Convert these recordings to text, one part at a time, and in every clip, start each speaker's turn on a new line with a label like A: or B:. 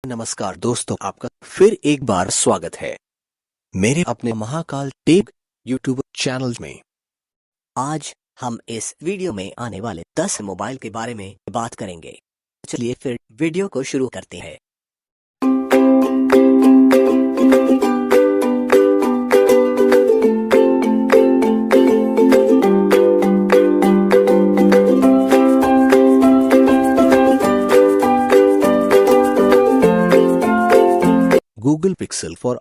A: नमस्कार दोस्तों, आपका फिर एक बार स्वागत है मेरे अपने महाकाल टेक यूट्यूब चैनल में।
B: आज हम इस वीडियो में आने वाले 10 मोबाइल के बारे में बात करेंगे। चलिए फिर वीडियो को शुरू करते हैं।
A: Google pixel for.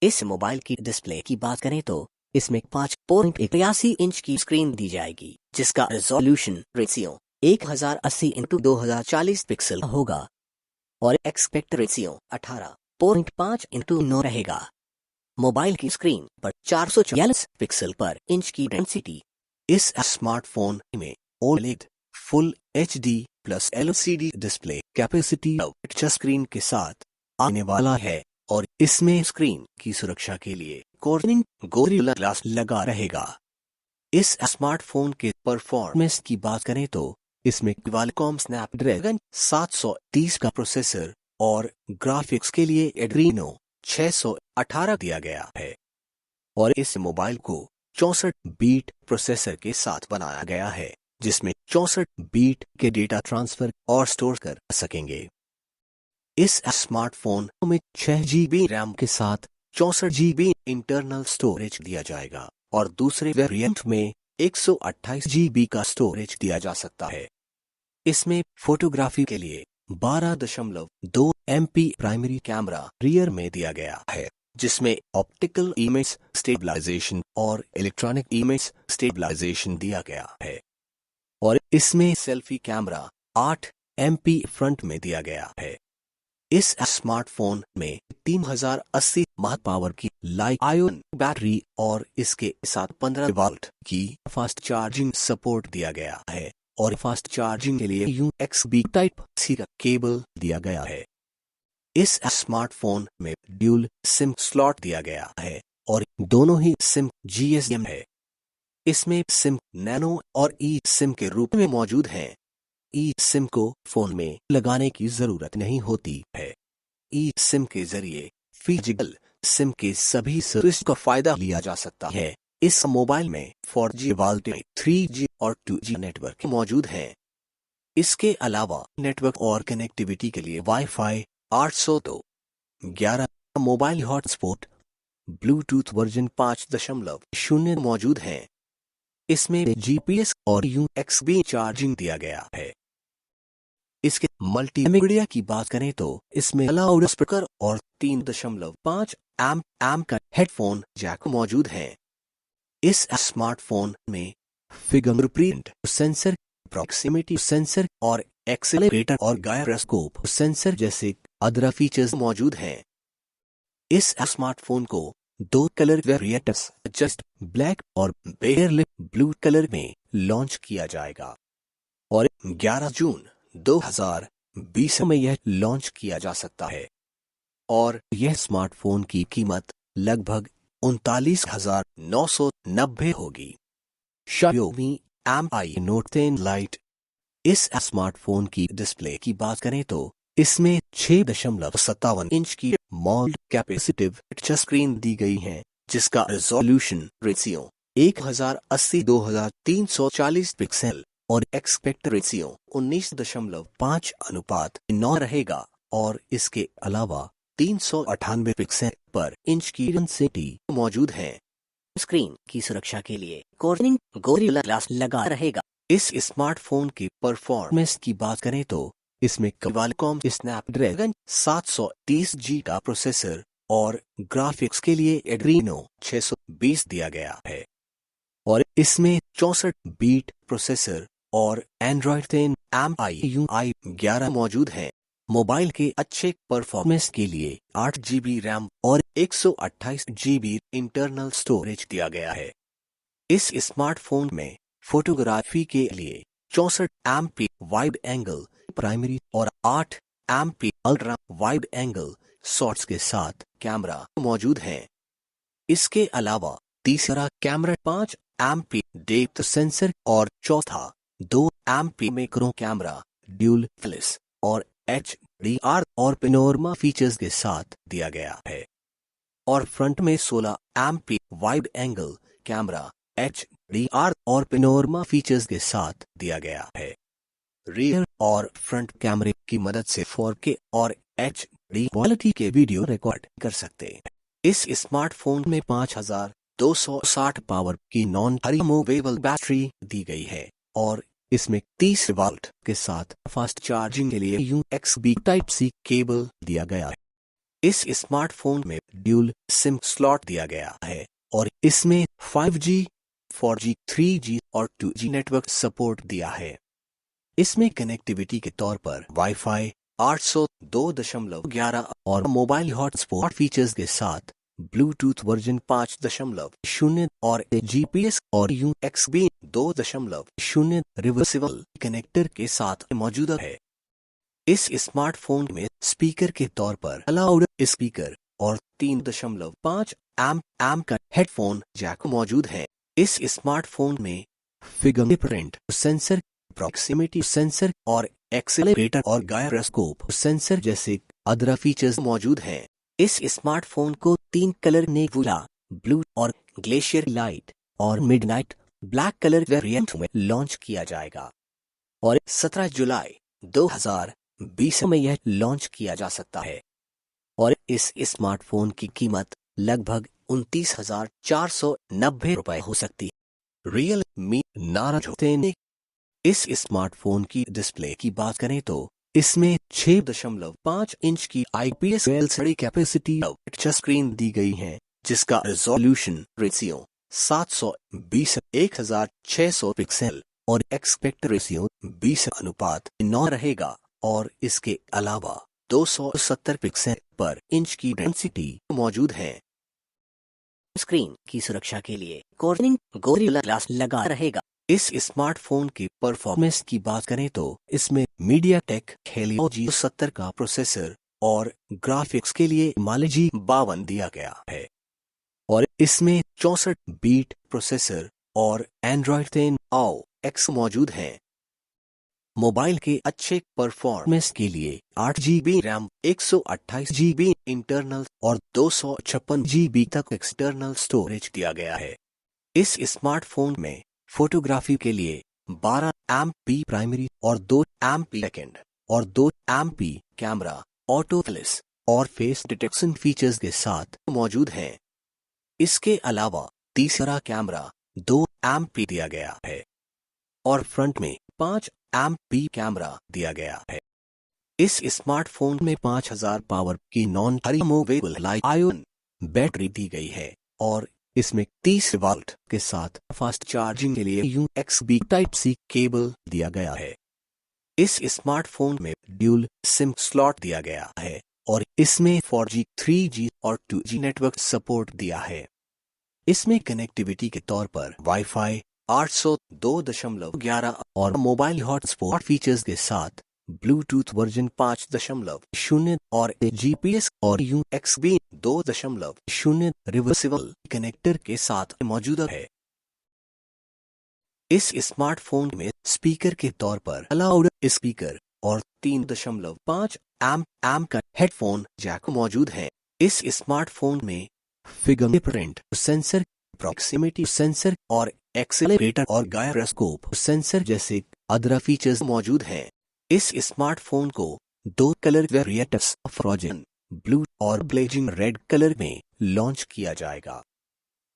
B: इस मोबाइल की डिस्प्ले की बात करें तो इसमें 5.81 इंच की स्क्रीन दी जाएगी, जिसका रेजोल्यूशन रेशियो 1080x2040 पिक्सल होगा और एक्सपेक्ट रेशियो 18.5:9 रहेगा। मोबाइल की स्क्रीन पर 444 पिक्सल पर इंच की डेंसिटी।
A: इस स्मार्टफोन में OLED full HD plus LCD display capacity touch screen के साथ आने वाला है और इसमें स्क्रीन की सुरक्षा के लिए कॉर्निंग गोरिल्ला ग्लास लगा रहेगा। इस स्मार्टफोन के परफॉर्मेंस की बात करें तो इसमें क्वालकॉम स्नैपड्रैगन 730 का प्रोसेसर और ग्राफिक्स के लिए एड्रीनो 618 दिया गया है और इस मोबाइल को 64 बीट प्रोसेसर के साथ बनाया गया है, जिसमें 64 बीट के डेटा ट्रांसफर और स्टोर कर सकेंगे। इस स्मार्टफोन में 6 GB रैम के साथ 64 GB इंटरनल स्टोरेज दिया जाएगा और दूसरे वेरिएंट में 128 GB का स्टोरेज दिया जा सकता है। इसमें फोटोग्राफी के लिए 12.2 MP प्राइमरी कैमरा रियर में दिया गया है, जिसमें ऑप्टिकल इमेज स्टेबलाइजेशन और इलेक्ट्रॉनिक इमेज स्टेबलाइजेशन दिया गया है और इसमें सेल्फी कैमरा 8 MP फ्रंट में दिया गया है। इस स्मार्टफोन में 3080 मAh पावर की लाइट आयन बैटरी और इसके साथ 15 वोल्ट की फास्ट चार्जिंग सपोर्ट दिया गया है और फास्ट चार्जिंग के लिए USB टाइप C का केबल दिया गया है। इस स्मार्टफोन में ड्यूल सिम स्लॉट दिया गया है और दोनों ही सिम GSM है। इसमें सिम नैनो और ई सिम के रूप में मौजूद हैं। ई सिम को फोन में लगाने की जरूरत नहीं होती है। ई सिम के जरिए फिजिकल सिम के सभी सर्विस का फायदा लिया जा सकता है। इस मोबाइल में 4G वोल्टेज 3G और 2G नेटवर्क मौजूद हैं। इसके अलावा नेटवर्क और कनेक्टिविटी के लिए wifi 802.11 mobile hotspot Bluetooth version 5.0 मौजूद हैं। इसमें GPS और USB चार्जिंग दिया गया है। इसके मल्टीमीडिया की बात करें तो इसमें लाउड स्पीकर और 3.5 एम्प का हेडफोन जैक मौजूद हैं। इस स्मार्टफोन में फिंगरप्रिंट सेंसर, प्रॉक्सिमिटी सेंसर और एक्सेलरेटर और गायरोस्कोप सेंसर जैसे अदर फीचर्स मौजूद हैं। इस स्मार्टफोन को 2 कलर वेरिएंट्स जस्ट ब्लैक और बेयर लिप ब्लू कलर में लॉन्च किया जाएगा और 11 जून 2020 में यह लॉन्च किया जा सकता है और यह स्मार्टफोन की कीमत लगभग 39,990 होगी। Xiaomi Mi Note 10 Lite। इस स्मार्टफोन की डिस्प्ले की बात करें तो इसमें 6.57 इंच की मॉल्ड कैपेसिटिव टच स्क्रीन दी गई है, जिसका रेजोल्यूशन रेशियो 1080x2340 पिक्सल और एक्सपेक्ट रेशियो 19.5:9 रहेगा और इसके अलावा 398 पिक्सल पर इंच की डेंसिटी मौजूद है।
B: स्क्रीन की सुरक्षा के लिए कॉर्निंग गोरिल्ला ग्लास लगा रहेगा।
A: इस स्मार्टफोन की परफॉर्मेंस की बात करें तो इसमें क्वालकॉम स्नैपड्रैगन 730G का प्रोसेसर और ग्राफिक्स के लिए एड्रीनो 620 दिया गया है और इसमें 64 बीट प्रोसेसर और एंड्रॉयड 10 MIUI 11 मौजूद हैं। मोबाइल के अच्छे परफॉर्मेंस के लिए 8 GB रैम और 128 GB इंटरनल स्टोरेज दिया गया है। इस स्मार्टफोन में फोटोग्राफी के लिए 64 MP वाइड एंगल प्राइमरी और 8 MP ultra wide angle shots के साथ कैमरा मौजूद हैं। इसके अलावा तीसरा कैमरा 5 MP डेप्थ सेंसर और चौथा 2 MP macro camera dual flash और HDR और पेनोरमा फीचर्स के साथ दिया गया है और फ्रंट में 16 MP wide angle camera HDR और पेनोरमा फीचर्स के साथ दिया गया है। रियर और फ्रंट कैमरे की मदद से 4K और HD क्वालिटी के वीडियो रिकॉर्ड कर सकते हैं। इस स्मार्टफोन में 5260 पावर की नॉन रिमूवेबल बैटरी दी गई है और इसमें 30 वोल्ट के साथ फास्ट चार्जिंग के लिए USB Type-C केबल दिया गया है। इस स्मार्टफोन में ड्यूल सिम स्लॉट दिया गया है और इसमें 5G, 4G, 3G और 2G नेटवर्क सपोर्ट दिया है। इसमें कनेक्टिविटी के तौर पर वाईफाई 802.11 और मोबाइल हॉटस्पॉट फीचर्स के साथ ब्लूटूथ वर्जन 5.0 और GPS और USB 2.0 रिवर्सिबल कनेक्टर के साथ मौजूद है। इस स्मार्टफोन में स्पीकर के तौर पर लाउड स्पीकर और 3.5 एम्प का हेडफोन जैक मौजूद है। इस स्मार्टफोन में फिंगरप्रिंट सेंसर, प्रॉक्सिमिटी सेंसर और एक्सेलेरेटर और गायरोस्कोप सेंसर जैसे अदर फीचर्स मौजूद हैं। इस स्मार्टफोन को 3 कलर नेबुला, ब्लू और ग्लेशियर लाइट और मिडनाइट ब्लैक कलर वेरिएंट में लॉन्च किया जाएगा और 17 जुलाई 2020 में यह लॉन्च किया जा सकता है और इस स्मार्टफोन की कीमत लगभग 29,490 रुपए हो सकती है। रियलमी नार्जो इस स्मार्टफोन की डिस्प्ले की बात करें तो इसमें 6.5 इंच की IPS LCD capacity touch screen दी गई है जिसका रिजोल्यूशन रेशियो 720/1600 पिक्सल और एस्पेक्ट रेशियो 20:9 रहेगा और इसके अलावा 270 पिक्सल पर इंच की डेंसिटी मौजूद है।
B: स्क्रीन की सुरक्षा के लिए कॉर्निंग गोरिल्ला ग्लास लगा रहेगा।
A: इस स्मार्टफोन की परफॉर्मेंस की बात करें तो इसमें मीडियाटेक हेलियो G70 का प्रोसेसर और ग्राफिक्स के लिए Mali G52 दिया गया है और इसमें 64 बीट प्रोसेसर और Android 10 X मौजूद हैं। मोबाइल के अच्छे परफॉर्मेंस के लिए 8GB रैम, 128GB इंटरनल और 256GB तक एक्सटर्नल स्टोरेज दिया गया है। इस स्मार्टफोन में फोटोग्राफी के लिए 12 MP प्राइमरी और 2 MP सेकेंड और 2 MP कैमरा ऑटो फोकस और फेस डिटेक्शन फीचर्स के साथ मौजूद हैं। इसके अलावा तीसरा कैमरा 2 MP दिया गया है और फ्रंट में 5 MP कैमरा दिया गया है। इस स्मार्टफोन में 5000 पावर की नॉन रिमूवेबल लिथियम बैटरी दी गई है और इसमें 30 वोल्ट के साथ फास्ट चार्जिंग के लिए USB Type-C केबल दिया गया है। इस स्मार्टफोन में ड्यूल सिम स्लॉट दिया गया है और इसमें 4G, 3G और 2G नेटवर्क सपोर्ट दिया है। इसमें कनेक्टिविटी के तौर पर वाईफाई 802.11 और मोबाइल हॉटस्पॉट फीचर्स के साथ ब्लूटूथ वर्जन 5.0 और GPS और USB 2.0 रिवर्सिबल कनेक्टर के साथ मौजूद है। इस स्मार्टफोन में स्पीकर के तौर पर लाउड स्पीकर और 3.5 एम्प का हेडफोन जैक मौजूद है। इस स्मार्टफोन में फिंगरप्रिंट सेंसर, प्रॉक्सिमिटी सेंसर और एक्सेलेरेटर और गायरोस्कोप सेंसर जैसे अदर फीचर्स मौजूद हैं। इस स्मार्टफोन को 2 कलर वेरिएंट्स फ्रोजन ब्लू और ब्लेजिंग रेड कलर में लॉन्च किया जाएगा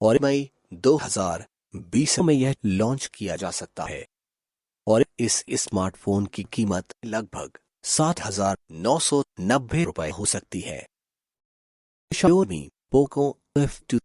A: और मई 2020 में यह लॉन्च किया जा सकता है और इस स्मार्टफोन की कीमत लगभग 7,990 रुपए हो सकती है। Xiaomi Poco F2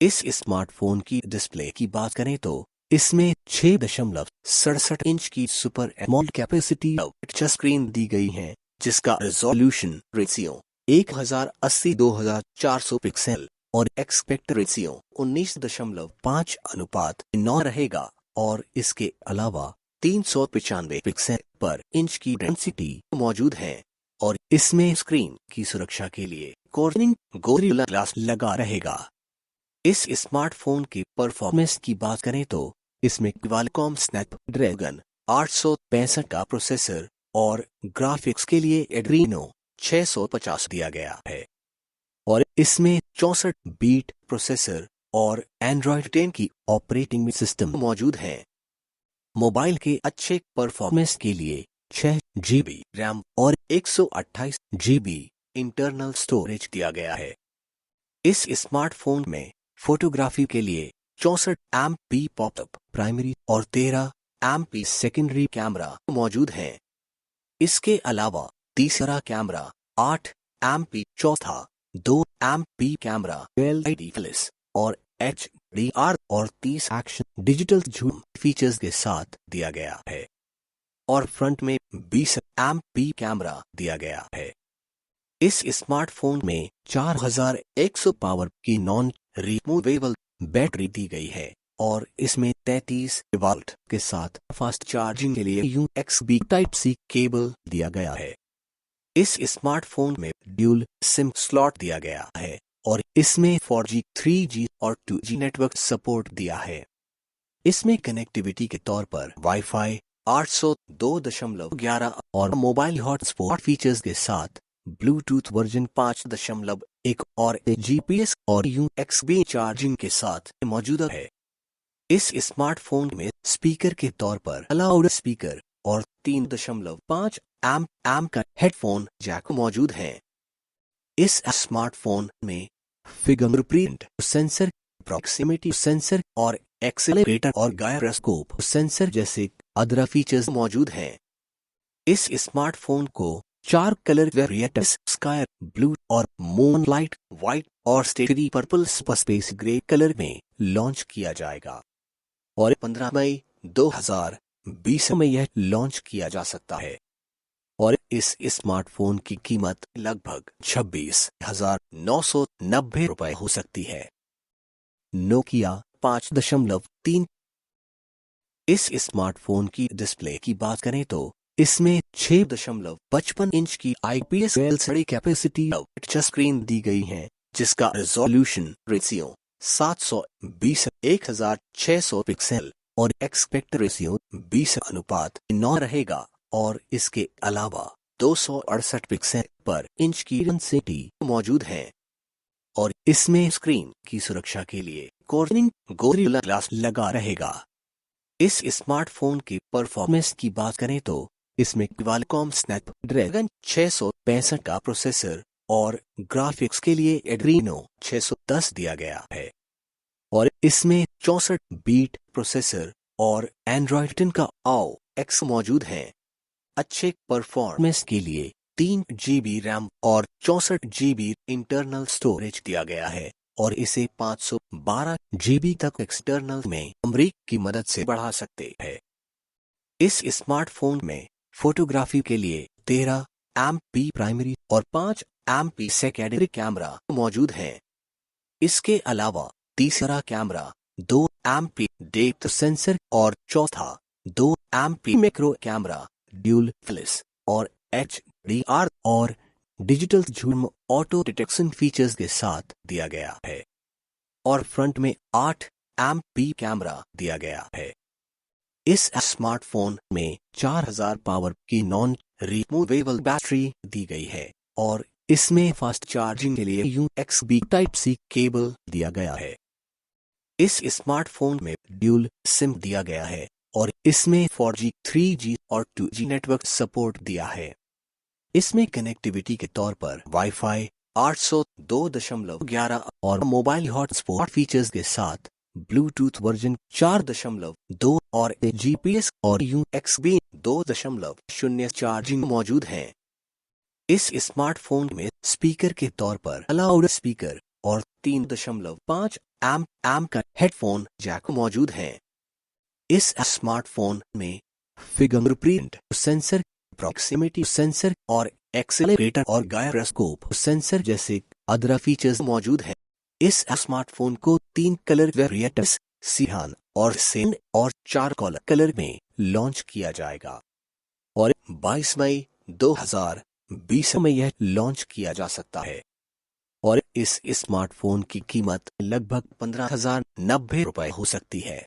A: इस स्मार्टफोन की डिस्प्ले की बात करें तो इसमें 6.67 इंच की super AMOLED capacity touch screen दी गई है जिसका रिजोल्यूशन रेशियो 1080/2400 पिक्सल और एस्पेक्ट रेशियो 19.5:9 रहेगा और इसके अलावा 395 पिक्सल पर इंच की डेंसिटी मौजूद है और इसमें स्क्रीन की सुरक्षा के लिए कॉर्निंग गोरिल्ला ग्लास लगा रहेगा। इस स्मार्टफोन की परफॉर्मेंस की बात करें तो इसमें क्वालकॉम स्नैपड्रैगन 865 का प्रोसेसर और ग्राफिक्स के लिए एड्रीनो 650 दिया गया है और इसमें 64 बीट प्रोसेसर और Android 10 की ऑपरेटिंग सिस्टम मौजूद है। मोबाइल के अच्छे परफॉर्मेंस के लिए 6 GB रैम और 128 GB इंटरनल स्टोरेज दिया गया है। इस स्मार्टफोन में फोटोग्राफी के लिए 64 MP पॉपअप प्राइमरी और 13 MP सेकेंडरी कैमरा मौजूद हैं। इसके अलावा तीसरा कैमरा 8 MP, चौथा 2 MP कैमरा LED फ्लैश और HDR और 30 एक्शन डिजिटल जूम फीचर्स के साथ दिया गया है और फ्रंट में 20 MP कैमरा दिया गया है। इस स्मार्टफोन में 4100 पावर की नॉन रिमूवेबल बैटरी दी गई है और इसमें 33 वोल्ट के साथ फास्ट चार्जिंग के लिए USB Type-C केबल दिया गया है। इस स्मार्टफोन में ड्यूल सिम स्लॉट दिया गया है और इसमें 4G, 3G और 2G नेटवर्क सपोर्ट दिया है। इसमें कनेक्टिविटी के तौर पर वाईफाई 802.11 और मोबाइल हॉटस्पॉट फीचर्स के साथ ब्लूटूथ वर्जन 5.1 और GPS और USB चार्जिंग के साथ मौजूद है। इस स्मार्टफोन में स्पीकर के तौर पर लाउड स्पीकर और 3.5 एम का हेडफोन जैक मौजूद है। इस स्मार्टफोन में फिंगरप्रिंट सेंसर, प्रॉक्सिमिटी सेंसर और एक्सेलरेटर और गायरोस्कोप सेंसर जैसे अदर फीचर्स मौजूद हैं। इस स्मार्टफोन को 4 कलर वेरिएंट्स स्काई ब्लू और मूनलाइट व्हाइट और steady purple space grey colour में लॉन्च किया जाएगा और 15 मई 2020 में यह लॉन्च किया जा सकता है और इस स्मार्टफोन की कीमत लगभग 26,990 रुपए हो सकती है। नोकिया 5.3। इस स्मार्टफोन की डिस्प्ले की बात करें तो इसमें 6.55 इंच की IPS LCD capacity touch screen दी गई है जिसका रेजोल्यूशन रेशियो 720/1600 पिक्सल और एस्पेक्ट रेशियो 20:9 रहेगा और इसके अलावा 268 पिक्सल पर इंच की डेंसिटी मौजूद है और इसमें स्क्रीन की सुरक्षा के लिए कॉर्निंग गोरिल्ला ग्लास लगा रहेगा। इस स्मार्टफोन की परफॉर्मेंस की बात करें तो इसमें क्वालकॉम स्नैपड्रैगन 665 का प्रोसेसर और ग्राफिक्स के लिए एड्रीनो 610 दिया गया है और इसमें 64 बीट प्रोसेसर और Android 10 का AUX मौजूद है। अच्छे परफॉर्मेंस के लिए 3 GB रैम और 64 GB इंटरनल स्टोरेज दिया गया है और इसे 512 GB तक एक्सटर्नल में मेमोरी की मदद से बढ़ा सकते हैं। इस स्मार्टफोन में फोटोग्राफी के लिए 13 MP प्राइमरी और 5 MP सेकेंडरी कैमरा मौजूद हैं। इसके अलावा तीसरा कैमरा 2 MP डेप्थ सेंसर और चौथा 2 MP macro camera dual flash और HDR और digital zoom auto detection features के साथ दिया गया है और फ्रंट में 8 MP कैमरा दिया गया है। इस स्मार्टफोन में 4000 पावर की नॉन रिमूवेबल बैटरी दी गई है और इसमें फास्ट चार्जिंग के लिए USB Type-C केबल दिया गया है। इस स्मार्टफोन में ड्यूल सिम दिया गया है और इसमें 4G, 3G और 2G नेटवर्क सपोर्ट दिया है। इसमें कनेक्टिविटी के तौर पर वाईफाई 802.11 और मोबाइल हॉटस्पॉट फीचर्स के साथ ब्लूटूथ वर्जन 4.2 और GPS और USB 2.0 चार्जिंग मौजूद है। इस स्मार्टफोन में स्पीकर के तौर पर लाउड स्पीकर और 3.5 एम का हेडफोन जैक मौजूद है। इस स्मार्टफोन में फिंगरप्रिंट सेंसर, प्रॉक्सिमिटी सेंसर और एक्सेलरेटर और गायरोस्कोप सेंसर जैसे अदर फीचर्स मौजूद हैं। इस स्मार्टफोन को 3 कलर वेरिएंट्स सियान और सेंड और 4 कलर में लॉन्च किया जाएगा और 22 मई 2020 में यह लॉन्च किया जा सकता है और इस स्मार्टफोन की कीमत लगभग 15,090 रुपए हो सकती है।